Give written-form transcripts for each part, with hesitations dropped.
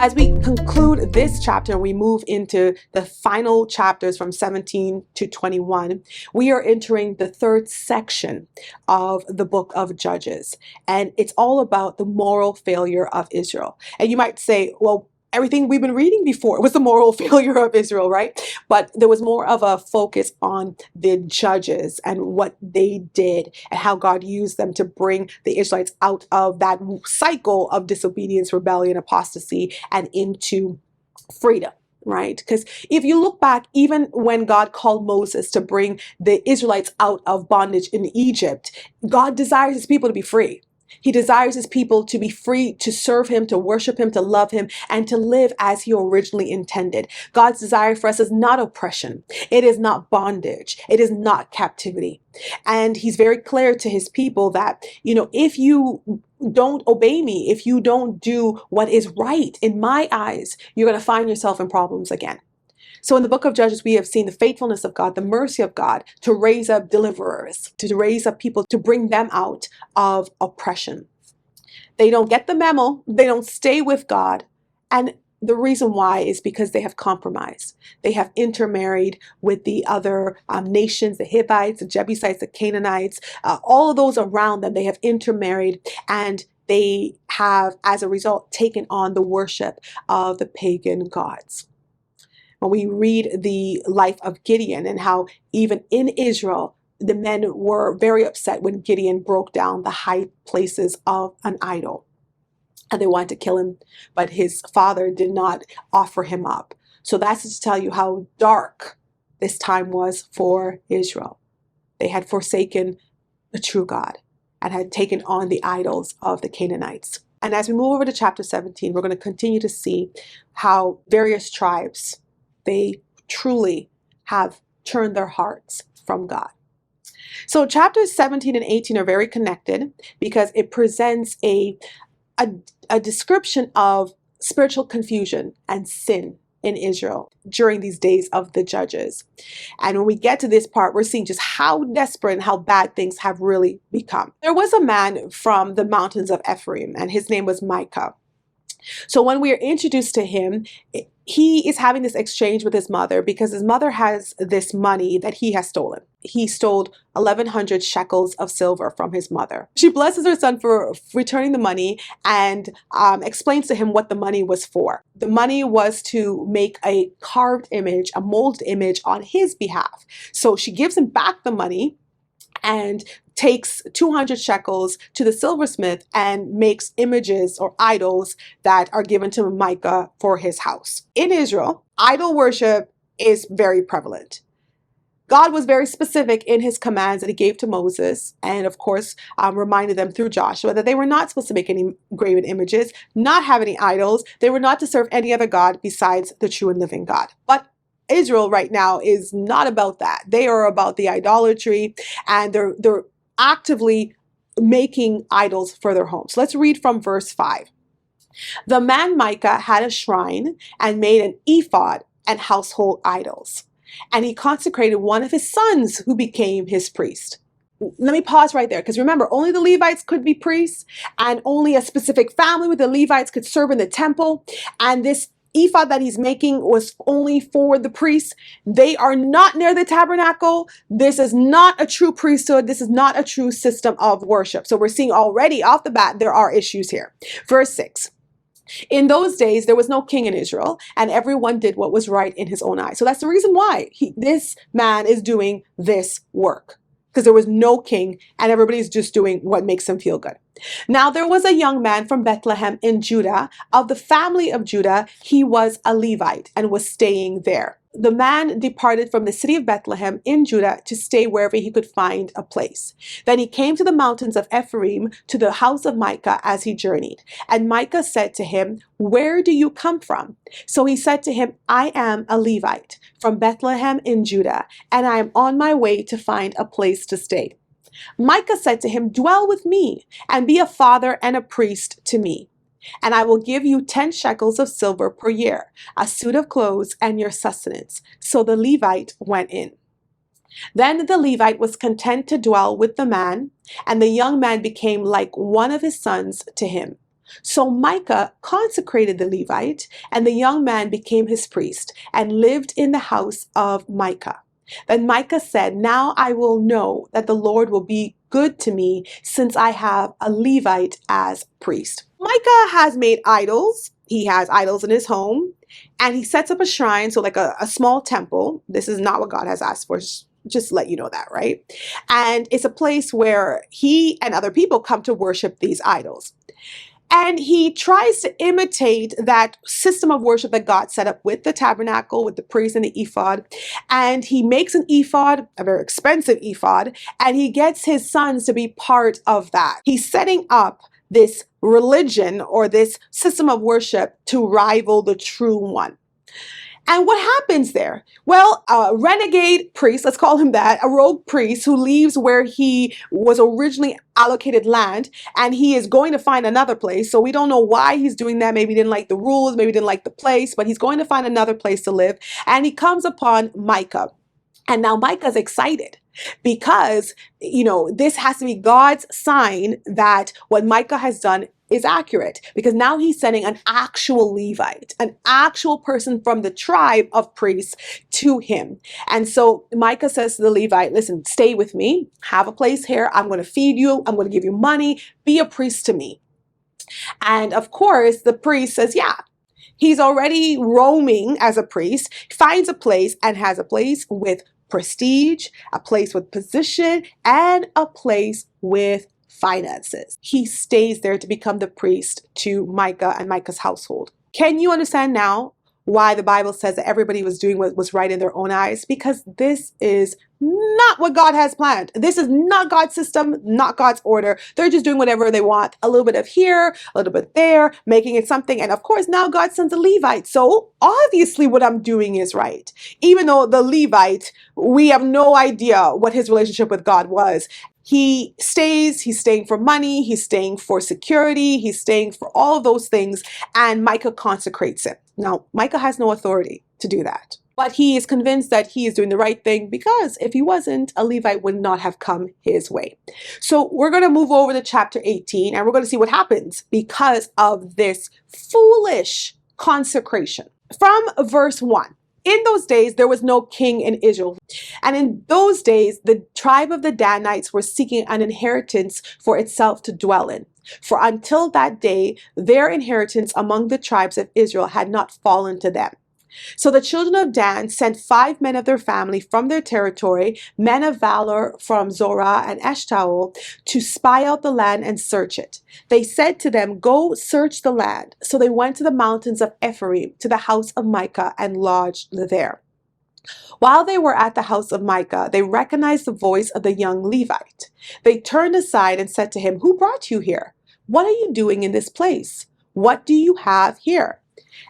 as we conclude this chapter and we move into the final chapters from 17 to 21, we are entering the third section of the book of Judges. And it's all about the moral failure of Israel. And you might say, well, everything we've been reading before was the moral failure of Israel, right? But there was more of a focus on the judges and what they did and how God used them to bring the Israelites out of that cycle of disobedience, rebellion, apostasy, and into freedom. Right? Because if you look back, even when God called Moses to bring the Israelites out of bondage in Egypt, God desires his people to be free. He desires his people to be free to serve him, to worship him, to love him, and to live as he originally intended. God's desire for us is not oppression. It is not bondage. It is not captivity. And he's very clear to his people that, if you don't obey me, if you don't do what is right in my eyes, you're going to find yourself in problems again. So in the book of Judges, we have seen the faithfulness of God, the mercy of God to raise up deliverers, to raise up people, to bring them out of oppression. They don't get the memo. They don't stay with God. And the reason why is because they have compromised. They have intermarried with the other nations, the Hittites, the Jebusites, the Canaanites, all of those around them. They have intermarried, and they have, as a result, taken on the worship of the pagan gods. When we read the life of Gideon and how even in Israel, the men were very upset when Gideon broke down the high places of an idol. And they wanted to kill him, but his father did not offer him up. So that's to tell you how dark this time was for Israel. They had forsaken the true God and had taken on the idols of the Canaanites. And as we move over to chapter 17, we're going to continue to see how various tribes, they truly have turned their hearts from God. So chapters 17 and 18 are very connected because it presents a description of spiritual confusion and sin in Israel during these days of the judges. And when we get to this part, we're seeing just how desperate and how bad things have really become. There was a man from the mountains of Ephraim, and his name was Micah. So when we are introduced to him, he is having this exchange with his mother because his mother has this money that he has stolen. He stole 1,100 shekels of silver from his mother. She blesses her son for returning the money and explains to him what the money was for. The money was to make a carved image, a molded image on his behalf. So she gives him back the money and takes 200 shekels to the silversmith and makes images or idols that are given to Micah for his house. In Israel, idol worship is very prevalent. God was very specific in his commands that he gave to Moses, and of course reminded them through Joshua that they were not supposed to make any graven images, not have any idols. They were not to serve any other God besides the true and living God. But Israel right now is not about that. They are about the idolatry, and they're actively making idols for their homes. Let's read from verse 5. The man Micah had a shrine and made an ephod and household idols. And he consecrated one of his sons who became his priest. Let me pause right there, because remember, only the Levites could be priests, and only a specific family with the Levites could serve in the temple. And this ephod that he's making was only for the priests. They are not near the tabernacle. This is not a true priesthood. This is not a true system of worship. So we're seeing already off the bat, there are issues here. Verse 6. In those days, there was no king in Israel, and everyone did what was right in his own eyes. So that's the reason why this man is doing this work, because there was no king and everybody's just doing what makes them feel good. Now there was a young man from Bethlehem in Judah. Of the family of Judah, he was a Levite and was staying there. The man departed from the city of Bethlehem in Judah to stay wherever he could find a place. Then he came to the mountains of Ephraim, to the house of Micah as he journeyed. And Micah said to him, "Where do you come from?" So he said to him, "I am a Levite from Bethlehem in Judah, and I am on my way to find a place to stay." Micah said to him, "Dwell with me, and be a father and a priest to me. And I will give you 10 shekels of silver per year, a suit of clothes, and your sustenance." So the Levite went in. Then the Levite was content to dwell with the man, and the young man became like one of his sons to him. So Micah consecrated the Levite, and the young man became his priest and lived in the house of Micah. Then Micah said, "Now I will know that the Lord will be good to me, since I have a Levite as priest." Micah has made idols. He has idols in his home, and he sets up a shrine, so like a small temple. This is not what God has asked for. Just to let you know that, right? And it's a place where he and other people come to worship these idols. And he tries to imitate that system of worship that God set up with the tabernacle, with the priest and the ephod. And he makes an ephod, a very expensive ephod, and he gets his sons to be part of that. He's setting up this religion or this system of worship to rival the true one. And what happens there? Well, a renegade priest, let's call him that, a rogue priest who leaves where he was originally allocated land, and he is going to find another place. So we don't know why he's doing that. Maybe he didn't like the rules, maybe he didn't like the place, but he's going to find another place to live. And he comes upon Micah. And now Micah's excited because, this has to be God's sign that what Micah has done is accurate, because now he's sending an actual Levite, an actual person from the tribe of priests to him. And so Micah says to the Levite, "Listen, stay with me, have a place here. I'm going to feed you. I'm going to give you money. Be a priest to me." And of course, the priest says, yeah. He's already roaming as a priest, finds a place and has a place with prestige, a place with position, and a place with finances. He stays there to become the priest to Micah and Micah's household. Can you understand now why the Bible says that everybody was doing what was right in their own eyes? Because this is not what God has planned. This is not God's system, not God's order. They're just doing whatever they want. A little bit of here, a little bit there, making it something. And of course, now God sends a Levite. So obviously what I'm doing is right. Even though the Levite, we have no idea what his relationship with God was. He's staying for money, he's staying for security, he's staying for all of those things, and Micah consecrates him. Now, Micah has no authority to do that, but he is convinced that he is doing the right thing, because if he wasn't, a Levite would not have come his way. So we're going to move over to chapter 18, and we're going to see what happens because of this foolish consecration. From verse 1. In those days, there was no king in Israel. And in those days, the tribe of the Danites were seeking an inheritance for itself to dwell in. For until that day, their inheritance among the tribes of Israel had not fallen to them. So the children of Dan sent 5 men of their family from their territory, men of valor from Zorah and Eshtaol, to spy out the land and search it. They said to them, "Go search the land." So they went to the mountains of Ephraim, to the house of Micah, and lodged there. While they were at the house of Micah, they recognized the voice of the young Levite. They turned aside and said to him, "Who brought you here? What are you doing in this place? What do you have here?"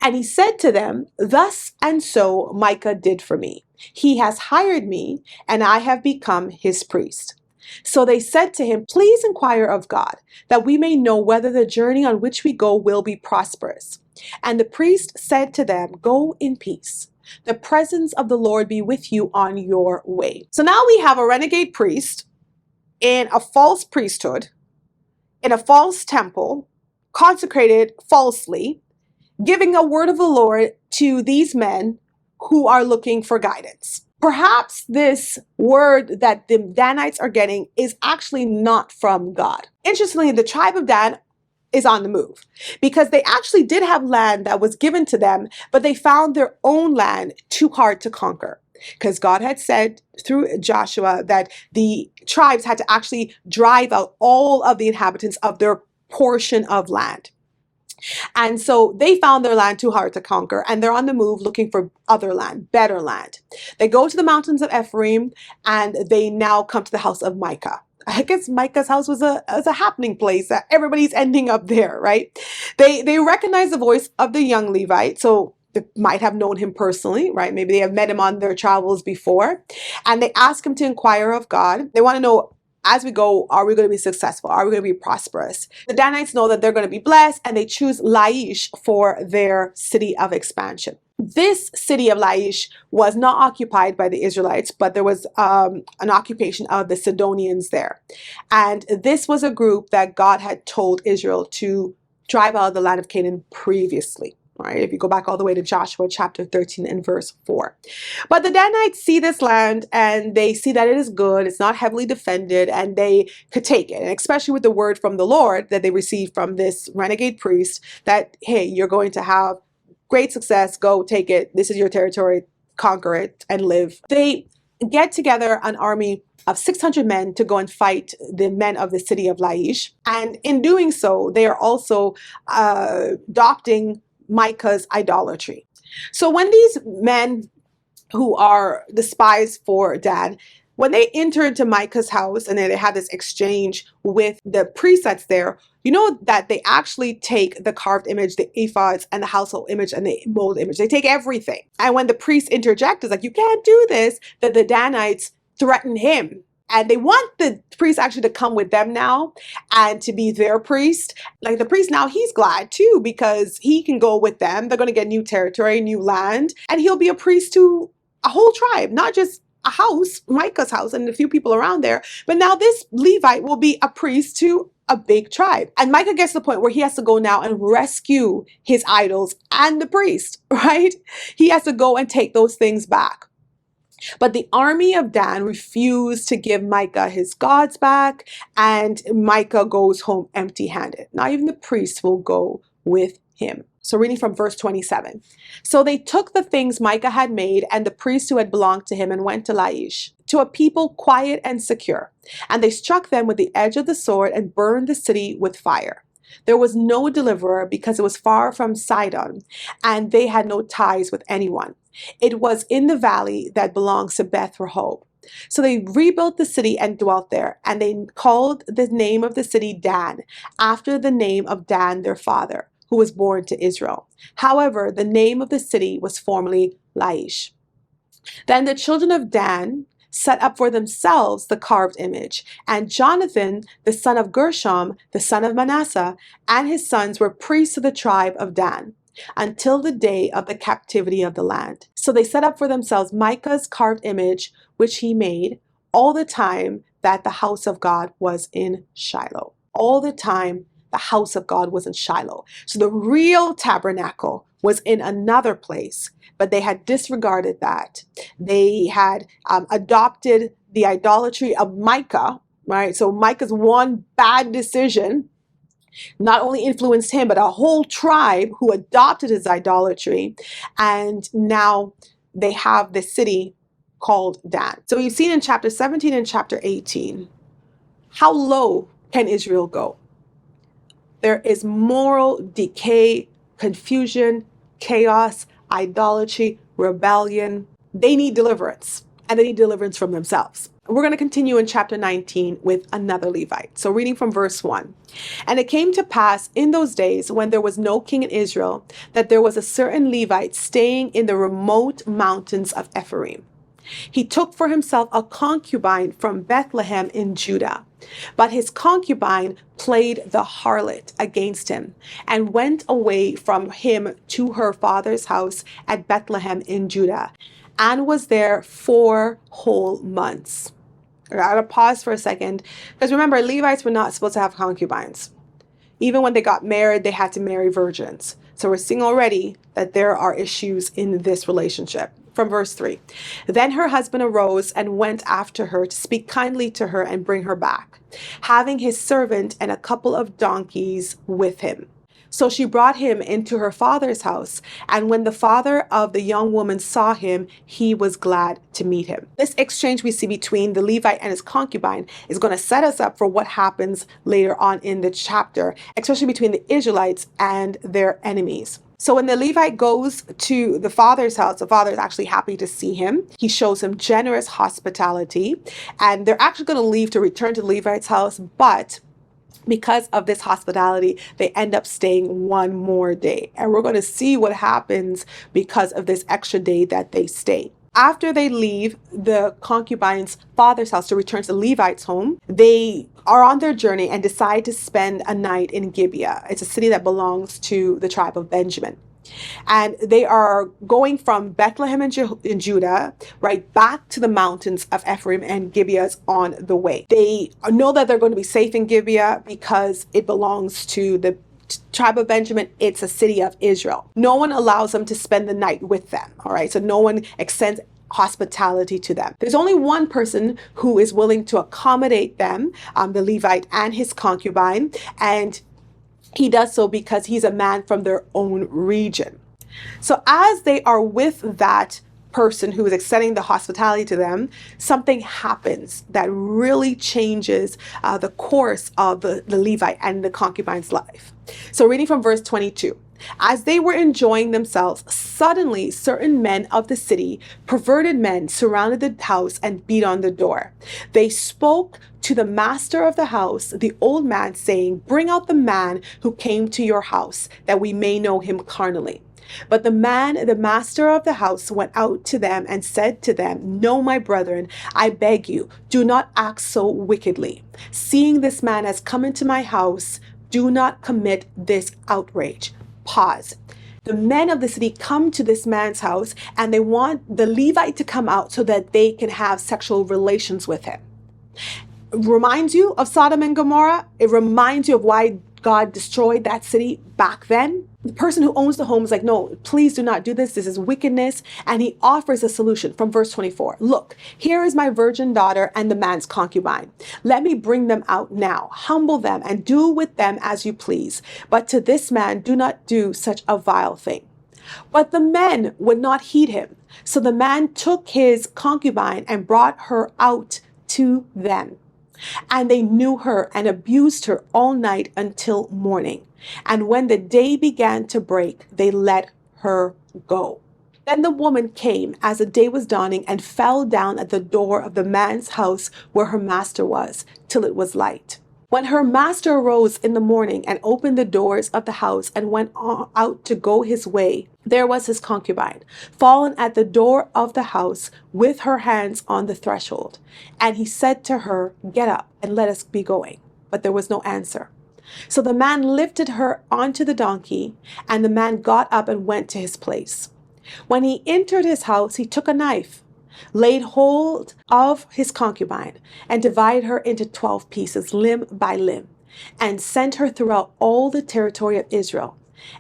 And he said to them, "Thus and so Micah did for me. He has hired me, and I have become his priest." So they said to him, "Please inquire of God, that we may know whether the journey on which we go will be prosperous." And the priest said to them, "Go in peace. The presence of the Lord be with you on your way." So now we have a renegade priest in a false priesthood, in a false temple, consecrated falsely, giving a word of the Lord to these men who are looking for guidance. Perhaps this word that the Danites are getting is actually not from God. Interestingly, the tribe of Dan is on the move, because they actually did have land that was given to them, but they found their own land too hard to conquer. Because God had said through Joshua that the tribes had to actually drive out all of the inhabitants of their portion of land. And so they found their land too hard to conquer, and they're on the move looking for other land, better land. They go to the mountains of Ephraim, and they now come to the house of Micah. I guess Micah's house was a happening place. Everybody's ending up there, right? They recognize the voice of the young Levite, so they might have known him personally, right? Maybe they have met him on their travels before, and they ask him to inquire of God. They want to know, as we go, are we going to be successful? Are we going to be prosperous? The Danites know that they're going to be blessed, and they choose Laish for their city of expansion. This city of Laish was not occupied by the Israelites, but there was an occupation of the Sidonians there. And this was a group that God had told Israel to drive out of the land of Canaan previously. Right? If you go back all the way to Joshua chapter 13 and verse 4. But the Danites see this land and they see that it is good, it's not heavily defended, and they could take it. And especially with the word from the Lord that they received from this renegade priest that, hey, you're going to have great success, go take it, this is your territory, conquer it and live. They get together an army of 600 men to go and fight the men of the city of Laish. And in doing so, they are also adopting Micah's idolatry. So when these men who are the spies for Dan, when they enter into Micah's house and then they have this exchange with the priest that's there, you know that they actually take the carved image, the ephods, and the household image and the mold image. They take everything. And when the priest interjects, it's like, you can't do this, that the Danites threaten him. And they want the priest actually to come with them now and to be their priest. Like the priest now, he's glad too, because he can go with them. They're going to get new territory, new land, and he'll be a priest to a whole tribe, not just a house, Micah's house and a few people around there. But now this Levite will be a priest to a big tribe. And Micah gets to the point where he has to go now and rescue his idols and the priest, right? He has to go and take those things back. But the army of Dan refused to give Micah his gods back, and Micah goes home empty-handed. Not even the priests will go with him. So reading from verse 27. So they took the things Micah had made and the priests who had belonged to him and went to Laish, to a people quiet and secure. And they struck them with the edge of the sword and burned the city with fire. There was no deliverer because it was far from Sidon, and they had no ties with anyone. It was in the valley that belongs to Beth Rehob. So they rebuilt the city and dwelt there, and they called the name of the city Dan, after the name of Dan their father, who was born to Israel. However, the name of the city was formerly Laish. Then the children of Dan set up for themselves the carved image, and Jonathan, the son of Gershom, the son of Manasseh, and his sons were priests of the tribe of Dan, until the day of the captivity of the land. So they set up for themselves Micah's carved image, which he made all the time that the house of God was in Shiloh. All the time the house of God was in Shiloh. So the real tabernacle was in another place, but they had disregarded that. They had adopted the idolatry of Micah, right? So Micah's one bad decision not only influenced him, but a whole tribe who adopted his idolatry. And now they have this city called Dan. So you've seen in chapter 17 and chapter 18, how low can Israel go? There is moral decay, confusion, chaos, idolatry, rebellion. They need deliverance, and they need deliverance from themselves. We're going to continue in chapter 19 with another Levite. So reading from verse 1. And it came to pass in those days when there was no king in Israel, that there was a certain Levite staying in the remote mountains of Ephraim. He took for himself a concubine from Bethlehem in Judah. But his concubine played the harlot against him and went away from him to her father's house at Bethlehem in Judah, and was there 4 whole months. I gotta pause for a second, because remember, Levites were not supposed to have concubines. Even when they got married, they had to marry virgins. So we're seeing already that there are issues in this relationship. From verse 3, then her husband arose and went after her to speak kindly to her and bring her back, having his servant and a couple of donkeys with him. So she brought him into her father's house, and when the father of the young woman saw him, he was glad to meet him. This exchange we see between the Levite and his concubine is going to set us up for what happens later on in the chapter, especially between the Israelites and their enemies. So when the Levite goes to the father's house, the father is actually happy to see him. He shows him generous hospitality, and they're actually going to leave to return to the Levite's house, but because of this hospitality, they end up staying 1 more day. And we're going to see what happens because of this extra day that they stay. After they leave the concubine's father's house to return to the Levite's home, they are on their journey and decide to spend a night in Gibeah. It's a city that belongs to the tribe of Benjamin. And they are going from Bethlehem in Judah right back to the mountains of Ephraim, and Gibeah is on the way. They know that they're going to be safe in Gibeah because it belongs to the tribe of Benjamin, it's a city of Israel. No one allows them to spend the night with them. All right. So no one extends hospitality to them. There's only one person who is willing to accommodate them, the Levite and his concubine. And he does so because he's a man from their own region. So as they are with that person who is extending the hospitality to them, something happens that really changes the course of the Levite and the concubine's life. So reading from verse 22. As they were enjoying themselves, suddenly certain men of the city, perverted men, surrounded the house and beat on the door. They spoke to the master of the house, the old man, saying, "Bring out the man who came to your house, that we may know him carnally." But the master of the house, went out to them and said to them, "No, my brethren, I beg you, do not act so wickedly. Seeing this man has come into my house, do not commit this outrage." Pause. The men of the city come to this man's house and they want the Levite to come out so that they can have sexual relations with him. Reminds you of Sodom and Gomorrah. It reminds you of why God destroyed that city back then. The person who owns the home is like, "No, please do not do this. This is wickedness." And he offers a solution from verse 24. "Look, here is my virgin daughter and the man's concubine. Let me bring them out now, humble them, and do with them as you please. But to this man, do not do such a vile thing." But the men would not heed him. So the man took his concubine and brought her out to them. And they knew her and abused her all night until morning. And when the day began to break, they let her go. Then the woman came as the day was dawning and fell down at the door of the man's house where her master was, till it was light. When her master arose in the morning and opened the doors of the house and went out to go his way, there was his concubine, fallen at the door of the house with her hands on the threshold. And he said to her, "Get up and let us be going." But there was no answer. So the man lifted her onto the donkey, and the man got up and went to his place. When he entered his house, he took a knife, laid hold of his concubine, and divided her into 12 pieces, limb by limb, and sent her throughout all the territory of Israel.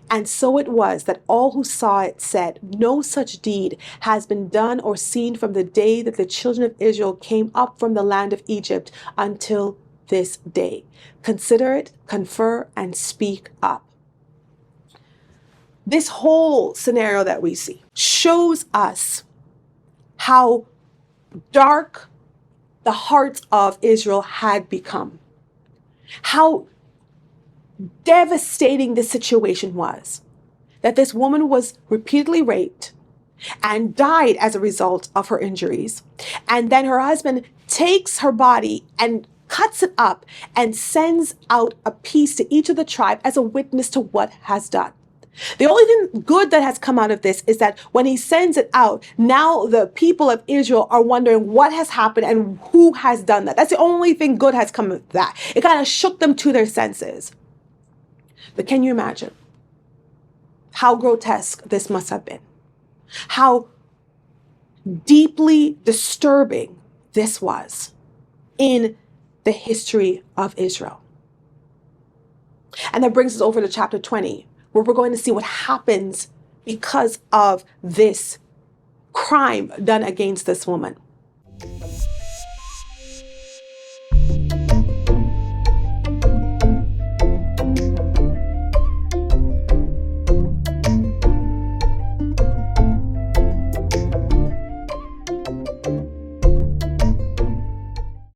And so it was that all who saw it said, "No such deed has been done or seen from the day that the children of Israel came up from the land of Egypt until this day. Consider it, confer, and speak up." This whole scenario that we see shows us how dark the hearts of Israel had become, how devastating the situation was, that this woman was repeatedly raped and died as a result of her injuries. And then her husband takes her body and cuts it up and sends out a piece to each of the tribe as a witness to what has done. The only thing good that has come out of this is that when he sends it out, now the people of Israel are wondering what has happened and who has done that. That's the only thing good has come of that. It kind of shook them to their senses. But can you imagine how grotesque this must have been? How deeply disturbing this was in the history of Israel. And that brings us over to chapter 20, where we're going to see what happens because of this crime done against this woman.